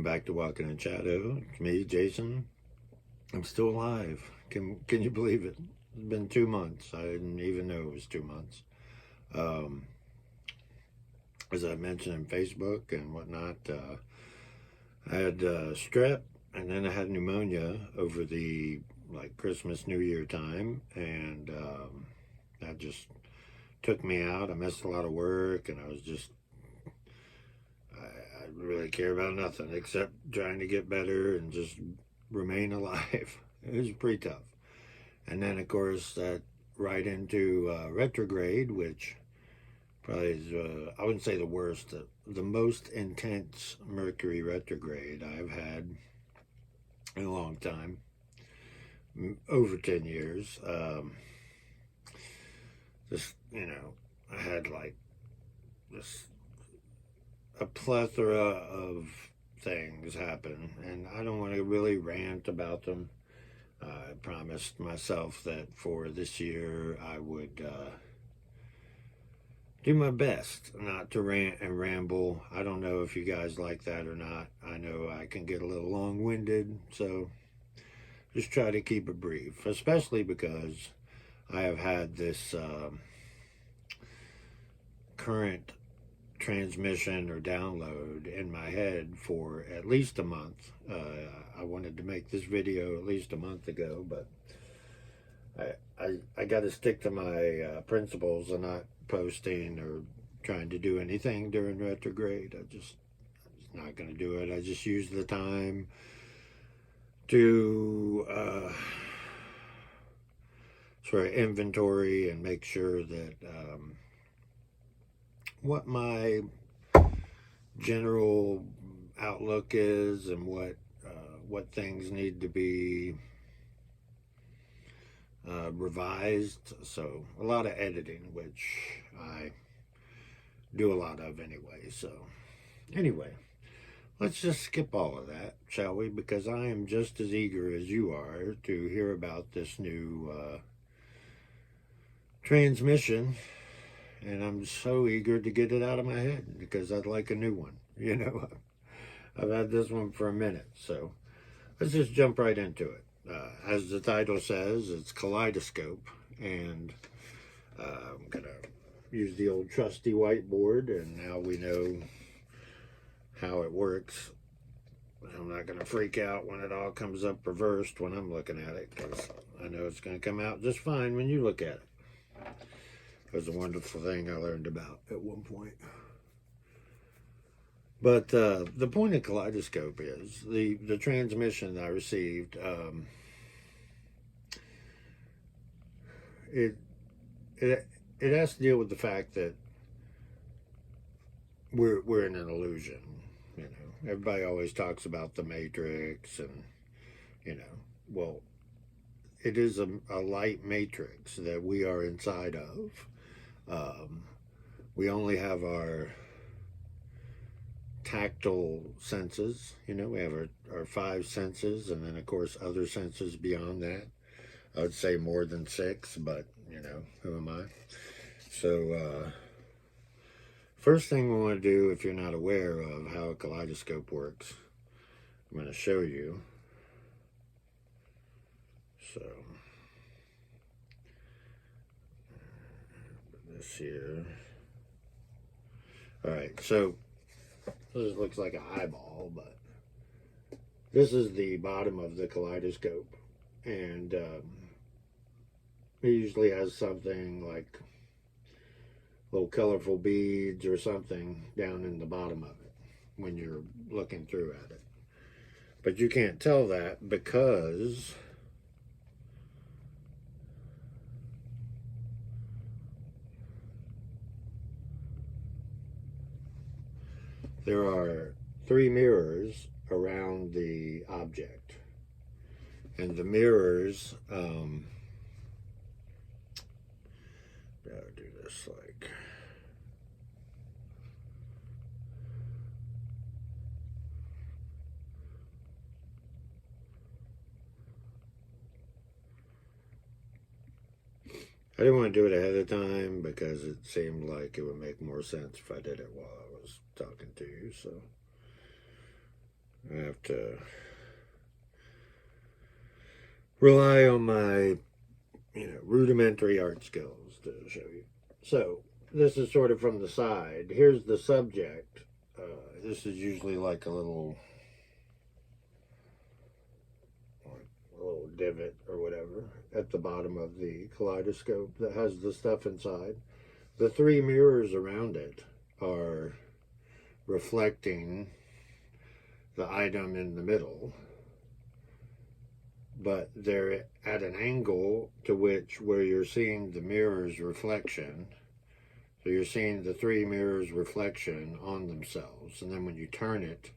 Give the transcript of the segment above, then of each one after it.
Welcome back to Walking in Shadow. It's me, Jason. I'm still alive. Can you believe it? It's been 2 months. I didn't even know it was 2 months. As I mentioned in Facebook and whatnot, I had strep, and then I had pneumonia over the Christmas, New Year time, and that just took me out. I missed a lot of work, and I really care about nothing except trying to get better and just remain alive. It was pretty tough. And then, of course, that right into retrograde, which probably is, I wouldn't say the worst, the most intense Mercury retrograde I've had in a long time, over 10 years. I had this a plethora of things happen, and I don't want to really rant about them. I promised myself that for this year I would do my best not to rant and ramble. I don't know if you guys like that or not. I know I can get a little long-winded, so just try to keep it brief, especially because I have had this current transmission or download in my head for at least a month. I wanted to make this video at least a month ago, but I got to stick to my principles and not posting or trying to do anything during retrograde. I'm just not going to do it. I just use the time to sort of inventory and make sure that what my general outlook is and what things need to be revised. So a lot of editing, which I do a lot of anyway. So anyway, let's just skip all of that, shall we? Because I am just as eager as you are to hear about this new transmission. And I'm so eager to get it out of my head because I'd like a new one. I've had this one for a minute. So let's just jump right into it. As the title says, it's Kaleidoscope. And I'm going to use the old trusty whiteboard. And now we know how it works. I'm not going to freak out when it all comes up reversed when I'm looking at it, because I know it's going to come out just fine when you look at it. It was a wonderful thing I learned about at one point. But the point of Kaleidoscope is the transmission I received. It has to deal with the fact that we're in an illusion. Everybody always talks about the Matrix, and well, it is a light matrix that we are inside of. We only have our tactile senses. We have our 5 senses, and then of course other senses beyond that. I would say more than 6, but who am I? So first thing we want to do, if you're not aware of how a kaleidoscope works, I'm going to show you. So this here. All right, so this looks like an eyeball, but this is the bottom of the kaleidoscope, and it usually has something like little colorful beads or something down in the bottom of it when you're looking through at it. But you can't tell that because there are 3 mirrors around the object. And the mirrors, I'll do this like, I didn't want to do it ahead of time because it seemed like it would make more sense if I did it while I was talking to you. So I have to rely on my, rudimentary art skills to show you. So, this is sort of from the side. Here's the subject. This is usually like a little divot or whatever at the bottom of the kaleidoscope that has the stuff inside. The three mirrors around it are reflecting the item in the middle, but they're at an angle to which where you're seeing the mirror's reflection. So you're seeing the three mirrors' reflection on themselves, and then when you turn it,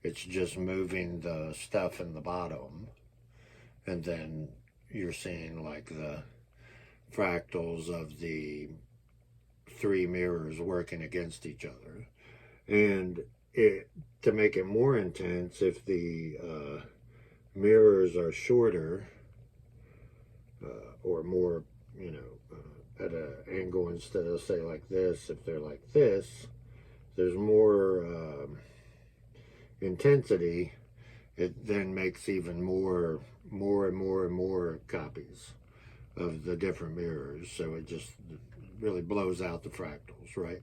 it's just moving the stuff in the bottom, and then you're seeing like the fractals of the three mirrors working against each other. And to make it more intense, if the mirrors are shorter or more, at an angle, instead of say like this, if they're like this, there's more intensity. It then makes even more and more copies of the different mirrors, so it just really blows out the fractals, right?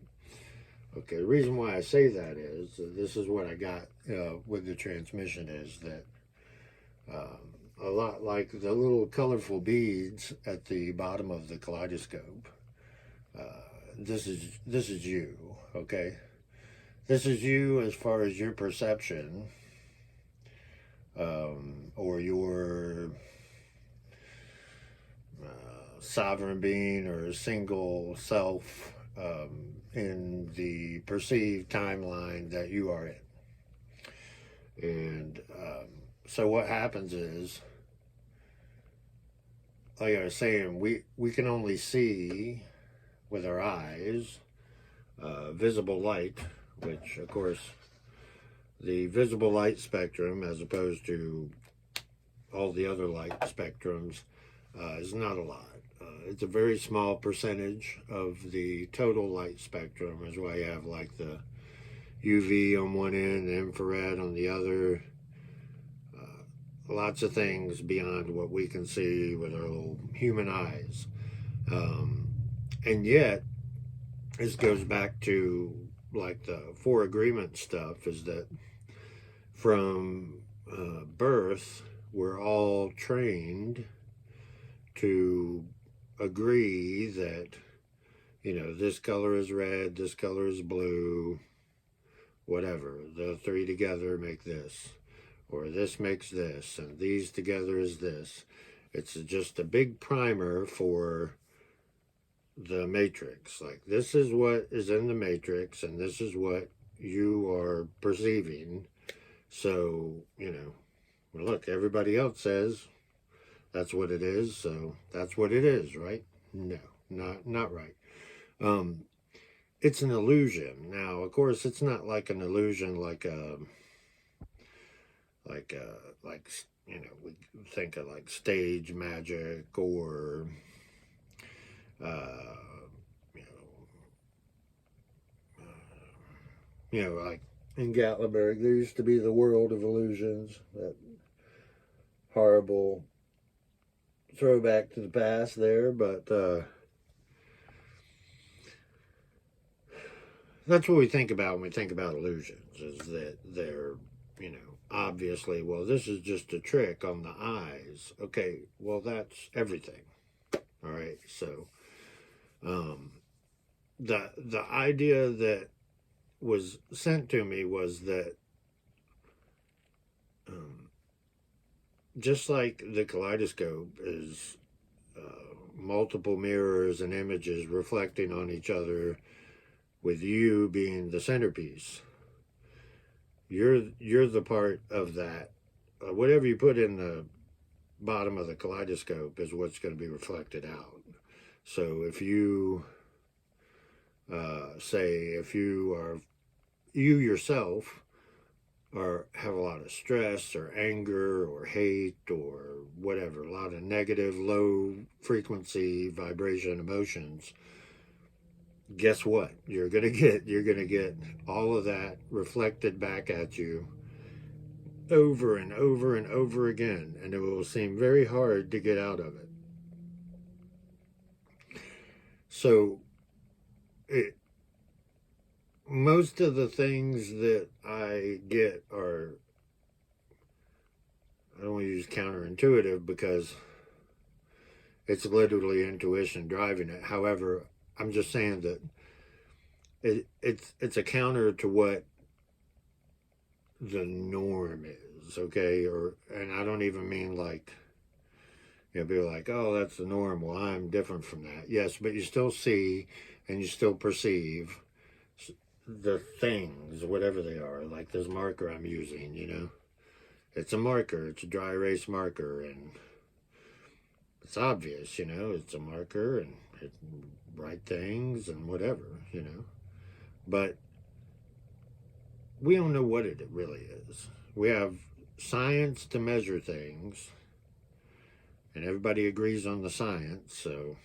Okay, the reason why I say that is, this is what I got with the transmission, is that a lot like the little colorful beads at the bottom of the kaleidoscope, this is you, okay? This is you as far as your perception, or your sovereign being or single self in the perceived timeline that you are in. And so what happens is, like I was saying, we can only see with our eyes visible light, which of course the visible light spectrum, as opposed to all the other light spectrums, is not a lot. It's a very small percentage of the total light spectrum. Is why you have like the UV on one end, the infrared on the other. Lots of things beyond what we can see with our little human eyes. And yet, this goes back to like the Four Agreement stuff, is that from birth, we're all trained to agree that, this color is red, this color is blue, whatever. The three together make this, or this makes this, and these together is this. It's just a big primer for the matrix. Like, this is what is in the matrix, and this is what you are perceiving. So, well, look, everybody else says that's what it is, so that's what it is, right? No, not right. It's an illusion. Now, of course, it's not like an illusion like we think of like stage magic, or like in Gatlinburg, there used to be the World of Illusions, that horrible throwback to the past there, but that's what we think about when we think about illusions, is that they're, obviously, well, this is just a trick on the eyes. Okay, well, that's everything. All right, so the idea that was sent to me was that just like the kaleidoscope is multiple mirrors and images reflecting on each other, with you being the centerpiece, you're the part of that. Whatever you put in the bottom of the kaleidoscope is what's going to be reflected out. So if you if you yourself have a lot of stress or anger or hate or whatever, a lot of negative, low frequency vibration emotions, guess what? You're gonna get all of that reflected back at you over and over and over again, and it will seem very hard to get out of it. So most of the things that I get are, I don't want to use counterintuitive because it's literally intuition driving it. However, I'm just saying that it's a counter to what the norm is, okay? And I don't even mean like, be like, oh, that's the norm. Well, I'm different from that. Yes, but you still see and you still perceive the things, whatever they are. Like this marker I'm using, it's a marker. It's a dry erase marker, and it's obvious, it's a marker, and it write things and whatever, But we don't know what it really is. We have science to measure things, and everybody agrees on the science, so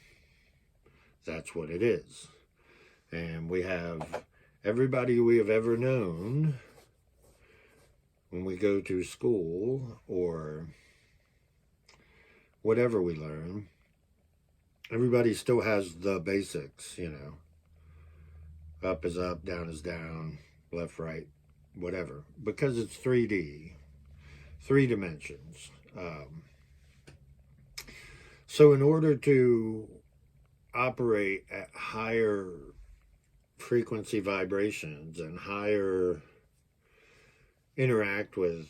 that's what it is. And we have everybody we have ever known when we go to school or whatever we learn. Everybody still has the basics, Up is up, down is down, left, right, whatever. Because it's 3D, 3 dimensions. So in order to operate at higher frequency vibrations and higher interact with,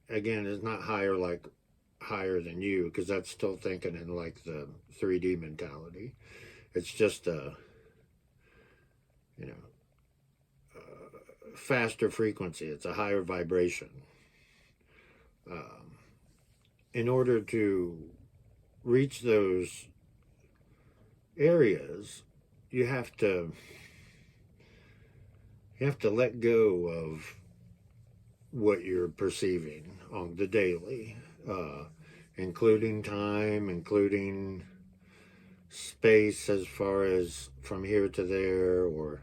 again, it's not higher like higher than you, because that's still thinking in like the 3D mentality. It's just a faster frequency. It's a higher vibration. In order to reach those areas, you have to let go of what you're perceiving on the daily, including time, including space as far as from here to there, or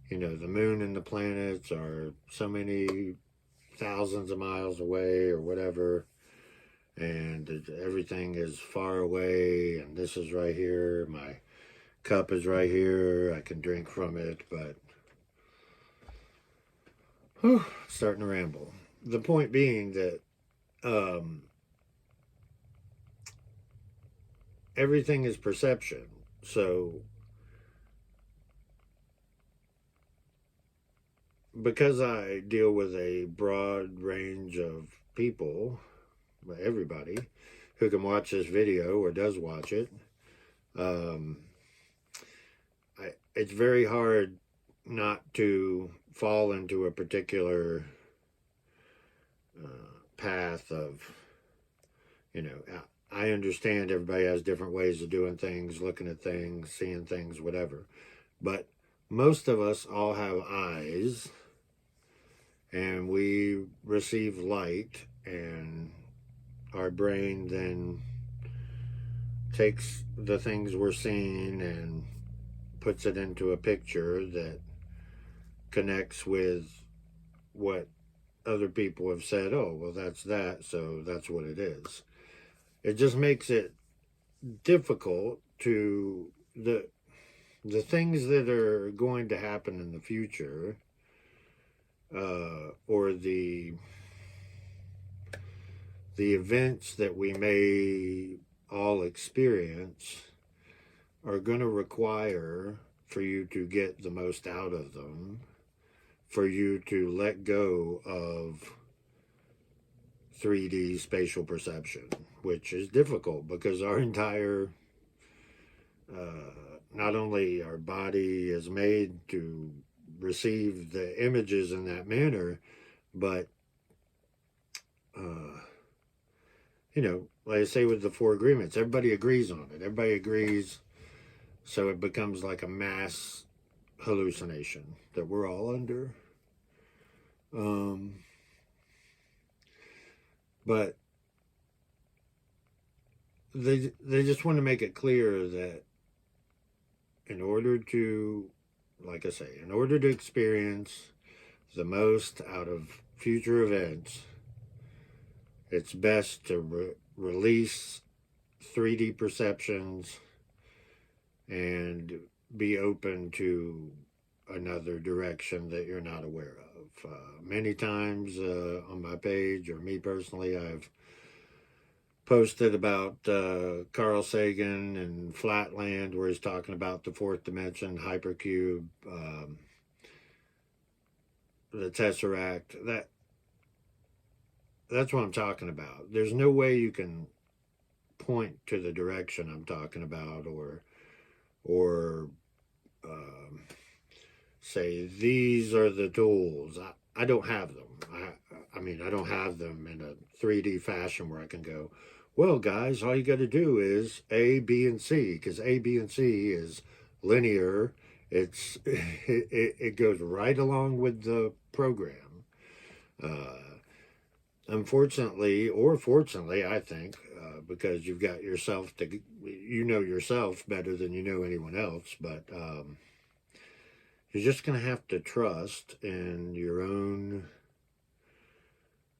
the moon and the planets are so many thousands of miles away or whatever, and everything is far away, and this is right here, my cup is right here, I can drink from it, but starting to ramble. The point being that everything is perception. So because I deal with a broad range of people, everybody who can watch this video or does watch it, it's very hard not to fall into a particular path of, I understand everybody has different ways of doing things, looking at things, seeing things, whatever. But most of us all have eyes, and we receive light, and our brain then takes the things we're seeing and puts it into a picture that connects with what other people have said. Oh, well, that's that, so that's what it is. It just makes it difficult to the things that are going to happen in the future, or the events that we may all experience are going to require for you to get the most out of them, for you to let go of 3D spatial perception, which is difficult because our entire, not only our body is made to receive the images in that manner, but, like I say with the 4 agreements, everybody agrees on it. Everybody agrees, so it becomes like a mass hallucination that we're all under. But they just want to make it clear that in order to, like I say, in order to experience the most out of future events, it's best to release 3D perceptions and be open to another direction that you're not aware of. Many times on my page, or me personally, I've posted about Carl Sagan and Flatland, where he's talking about the fourth dimension, hypercube, the Tesseract. That's what I'm talking about. There's no way you can point to the direction I'm talking about, or say these are the tools. I don't have them. I mean, I don't have them in a 3D fashion where I can go, well, guys, all you got to do is A, B, and C, because A, B, and C is linear. It goes right along with the program. Unfortunately, or fortunately, I think, because you've got yourself to, you know yourself better than you know anyone else, but you're just going to have to trust in your own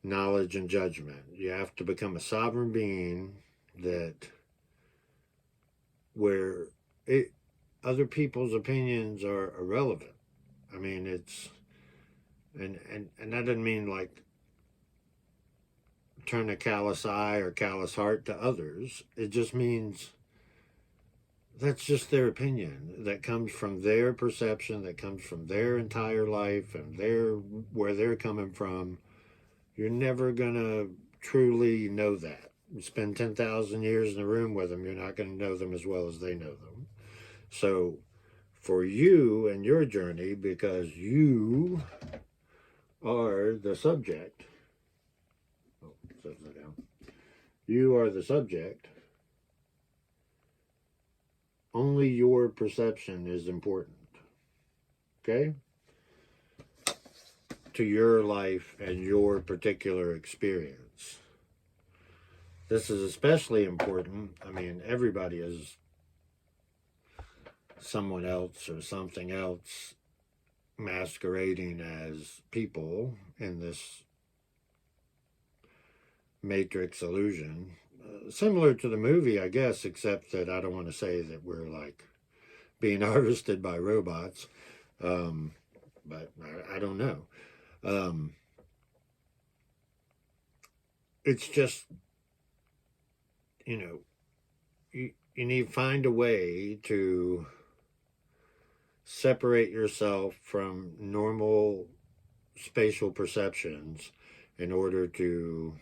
knowledge and judgment. You have to become a sovereign being where other people's opinions are irrelevant. I mean, and that doesn't mean like turn a callous eye or callous heart to others. It just means that's just their opinion that comes from their perception, that comes from their entire life and where they're coming from. You're never going to truly know that. You spend 10,000 years in a room with them, you're not going to know them as well as they know them. So for you and your journey, because you are the subject, you are the subject, only your perception is important. Okay? To your life and your particular experience. This is especially important. I mean, everybody is someone else or something else masquerading as people in this matrix illusion. Similar to the movie, I guess, except that I don't want to say that we're like being harvested by robots. But I don't know. It's just, you need to find a way to separate yourself from normal spatial perceptions in order to,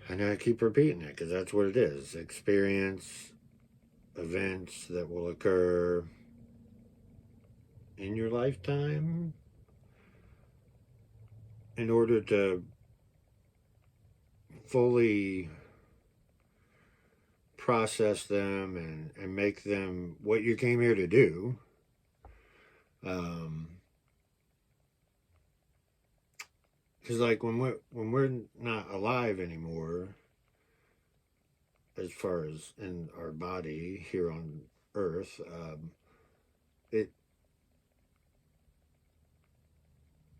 and I keep repeating it because that's what it is, experience events that will occur in your lifetime in order to fully process them and make them what you came here to do. Because like when we're not alive anymore, as far as in our body here on Earth,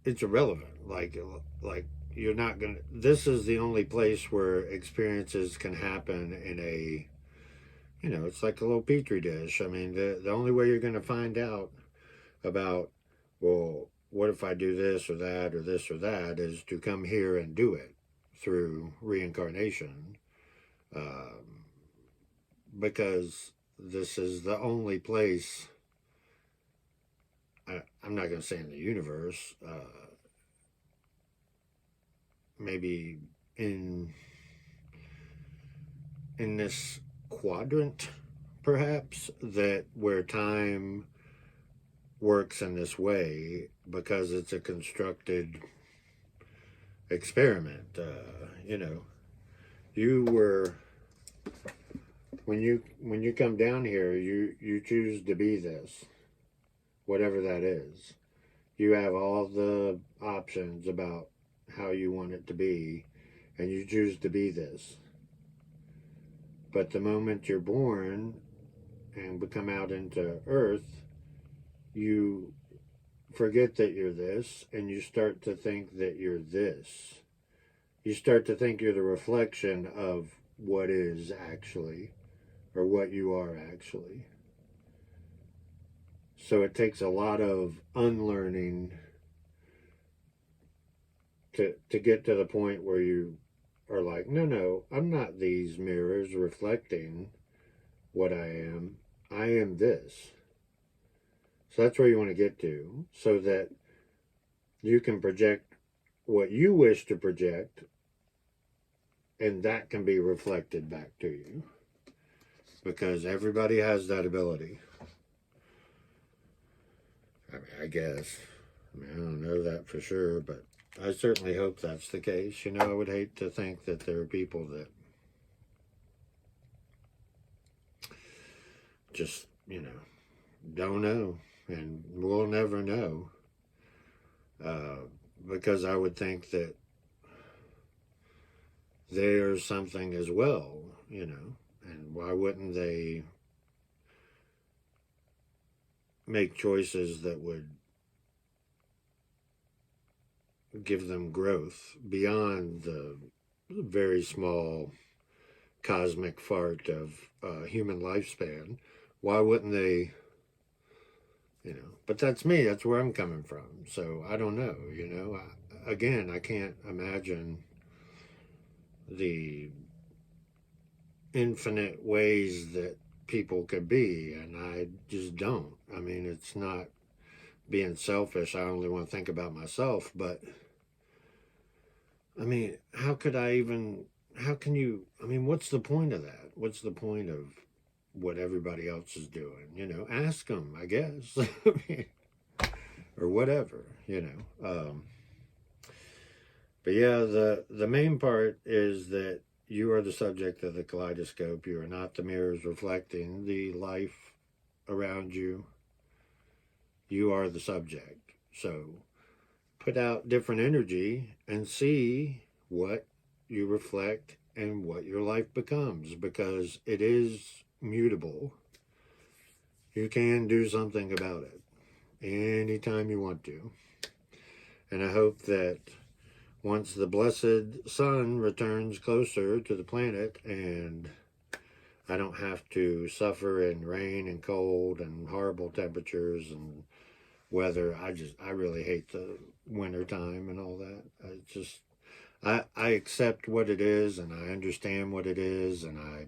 it's irrelevant. Like you're not gonna. This is the only place where experiences can happen in a, it's like a little petri dish. I mean, the only way you're going to find out about, well, what if I do this or that or this or that, is to come here and do it through reincarnation. Because this is the only place, I'm not going to say in the universe, maybe in this quadrant, perhaps, that where time works in this way, because it's a constructed experiment. You were, when you come down here, you choose to be this, whatever that is. You have all the options about how you want it to be, and you choose to be this. But the moment you're born and come out into Earth, you forget that you're this, and you start to think that you're this. You start to think you're the reflection of what is actually, or what you are actually. So it takes a lot of unlearning to get to the point where you are like, no, I'm not these mirrors reflecting what I am. I am this. So that's where you want to get to, so that you can project what you wish to project, and that can be reflected back to you. Because everybody has that ability. I mean, I guess. I don't know that for sure, but I certainly hope that's the case. I would hate to think that there are people that just, don't know, and will never know. Because I would think that there's something as well, and why wouldn't they make choices that would give them growth beyond the very small cosmic fart of human lifespan? Why wouldn't they, but that's me, that's where I'm coming from. So I don't know, again, I can't imagine the infinite ways that people could be, and I just don't. I mean, it's not being selfish. I only want to think about myself, but I mean, how can you, what's the point of that? What's the point of what everybody else is doing? Ask them, I guess. Or whatever, But yeah, the main part is that you are the subject of the kaleidoscope. You are not the mirrors reflecting the life around you. You are the subject. So put out different energy and see what you reflect and what your life becomes, because it is mutable. You can do something about it anytime you want to. And I hope that once the blessed sun returns closer to the planet and I don't have to suffer in rain and cold and horrible temperatures and weather. I really hate the winter time and all that. I accept what it is, and I understand what it is, and I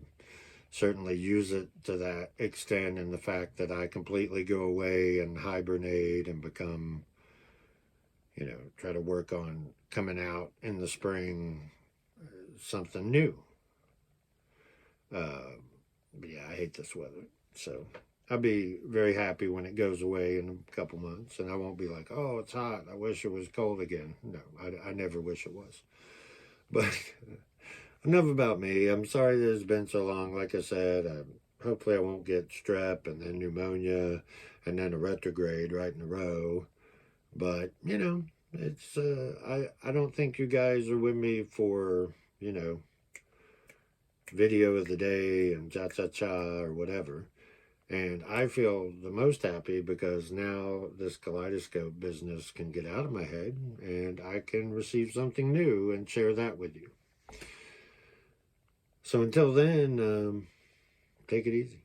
certainly use it to that extent, in the fact that I completely go away and hibernate and become, try to work on coming out in the spring, something new. But yeah, I hate this weather. So I'll be very happy when it goes away in a couple months, and I won't be like, oh, it's hot, I wish it was cold again. No, I never wish it was. But enough about me. I'm sorry that it's been so long. Like I said, hopefully I won't get strep and then pneumonia and then a retrograde right in a row. But, it's, I don't think you guys are with me for, video of the day and cha-cha-cha or whatever. And I feel the most happy because now this kaleidoscope business can get out of my head and I can receive something new and share that with you. So until then, take it easy.